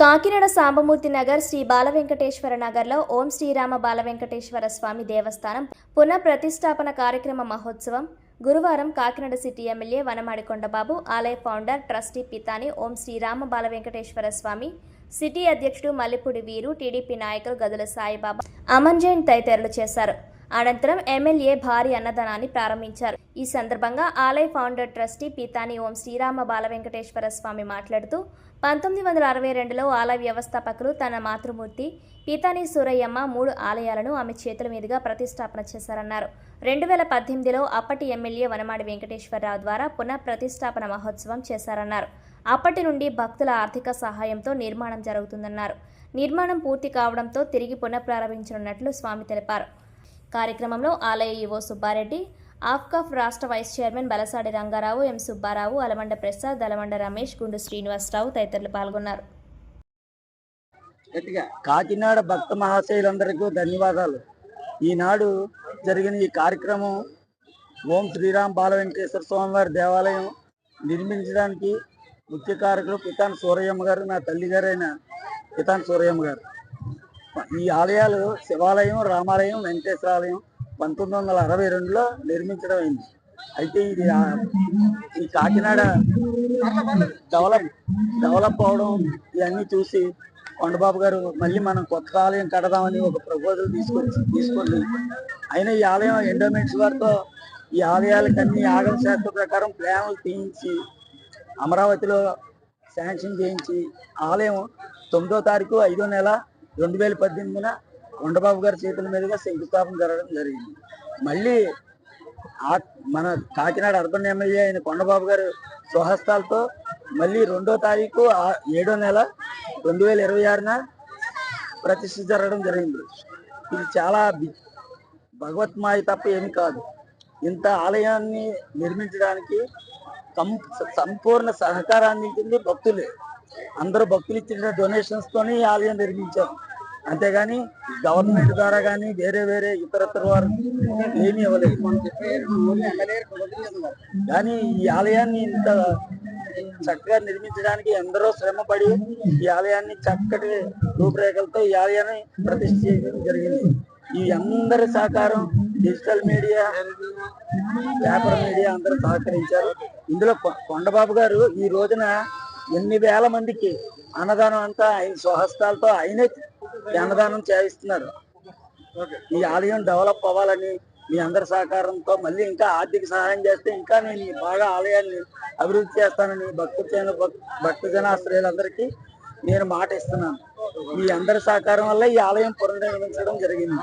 కాకినాడ సాంబమూర్తి నగర్ శ్రీ బాలవెంకటేశ్వర నగర్లో ఓం శ్రీరామ బాలవెంకటేశ్వర స్వామి దేవస్థానం పునః ప్రతిష్టాపన కార్యక్రమ మహోత్సవం గురువారం కాకినాడ సిటీ ఎమ్మెల్యే వనమాడి కొండబాబు, ఆలయ ఫౌండర్ ట్రస్టీ పితాని ఓం శ్రీరామ బాలవెంకటేశ్వర స్వామి, సిటీ అధ్యక్షుడు మల్లిపూడి వీరు, టీడీపీ నాయకులు గదుల సాయిబాబా, అమన్ జైన్ తదితరులు చేశారు. అనంతరం ఎమ్మెల్యే భారీ అన్నదానాన్ని ప్రారంభించారు. ఈ సందర్భంగా ఆలయ ఫౌండర్ ట్రస్టీ పితాని ఓం శ్రీరామ బాలవెంకటేశ్వర స్వామి మాట్లాడుతూ 1962లో ఆలయ వ్యవస్థాపకులు తన మాతృమూర్తి పితాని సూరయ్యమ్మ 3 ఆలయాలను ఆమె చేతుల మీదుగా ప్రతిష్టాపన చేశారన్నారు. 2018లో అప్పటి ఎమ్మెల్యే వనమాడి వెంకటేశ్వరరావు ద్వారా పునః ప్రతిష్టాపన మహోత్సవం చేశారన్నారు. అప్పటి నుండి భక్తుల ఆర్థిక సహాయంతో నిర్మాణం జరుగుతుందన్నారు. నిర్మాణం పూర్తి కావడంతో తిరిగి పునఃప్రారంభించనున్నట్లు స్వామి తెలిపారు. కార్యక్రమంలో ఆలయ ఈవో సుబ్బారెడ్డి, ఆఫ్కాఫ్ రాష్ట్ర వైస్ చైర్మన్ బలసాడి రంగారావు, ఎం సుబ్బారావు, అలమండ ప్రసాద్, దలమండ రమేష్, గుండు శ్రీనివాసరావు తదితరులు పాల్గొన్నారు. కాకినాడ భక్త మహాశయులందరికీ ధన్యవాదాలు. ఈనాడు జరిగిన ఈ కార్యక్రమం ఓం శ్రీరామ్ బాలవెంకటేశ్వర స్వామివారి దేవాలయం నిర్మించడానికి ముఖ్య కారకులు పితాని సూరయ్యమ్మ గారు, నా తల్లి గారైన పితాని సూరయ్యమ్మ గారు. ఈ ఆలయాలు శివాలయం, రామాలయం, వెంకటేశ్వరాలయం 1962లో నిర్మించడం అయింది. అయితే ఇది ఈ కాకినాడ డెవలప్ అవడం ఇవన్నీ చూసి కొండబాబు గారు మళ్ళీ మనం కొత్త ఆలయం కడదామని ఒక ప్రపోజల్ తీసుకొని అయినా ఈ ఆలయం ఎండోమెంట్స్ వారితో ఈ ఆలయాలకన్నీ ఆగమ శాస్త్ర ప్రకారం ప్లాన్లు తీయించి అమరావతిలో శాంక్షన్ చేయించి ఆలయం 9వ తారీఖు 5వ నెల 2018న కొండబాబు గారి చేతుల మీదుగా శంకుస్థాపన జరగడం జరిగింది. మళ్ళీ మన కాకినాడ అర్బన్ ఎమ్మెల్యే అయిన కొండబాబు గారు స్వహస్తాలతో మళ్ళీ 2వ తారీఖు 7వ నెల 2026న ప్రతిష్ఠ జరగడం జరిగింది. ఇది చాలా భగవత్మాయ తప్ప ఏమి కాదు. ఇంత ఆలయాన్ని నిర్మించడానికి సంపూర్ణ సహకారాన్ని ఇచ్చింది భక్తులే. అందరూ భక్తులు ఇచ్చిన డొనేషన్స్ తోని ఈ ఆలయం నిర్మించారు. అంతేగాని గవర్నమెంట్ ద్వారా కానీ వేరే ఇతరత్ర వారు ఏమీ ఇవ్వలేదు. కానీ ఈ ఆలయాన్ని ఇంత చక్కగా నిర్మించడానికి ఎందరో శ్రమపడి ఈ ఆలయాన్ని చక్కటి రూపురేఖలతో ఈ ఆలయాన్ని ప్రతిష్ఠ చేయడం జరిగింది. ఈ అందరి సహకారం డిజిటల్ మీడియా, పేపర్ మీడియా అందరూ సహకరించారు. ఇందులో కొండబాబు గారు ఈ రోజున ఎన్ని వేల మందికి అన్నదానం అంతా ఆయన స్వహస్తాలతో ఆయనే అన్నదానం చేయిస్తున్నారు. ఈ ఆలయం డెవలప్ అవ్వాలని మీ అందరి సహకారంతో మళ్ళీ ఇంకా ఆర్థిక సహాయం చేస్తే ఇంకా నేను బాగా ఆలయాన్ని అభివృద్ధి చేస్తానని భక్తజనాశ్రయులందరికీ నేను మాట ఇస్తున్నాను. మీ అందరి సహకారం వల్ల ఈ ఆలయం పునర్నిర్మించడం జరిగింది.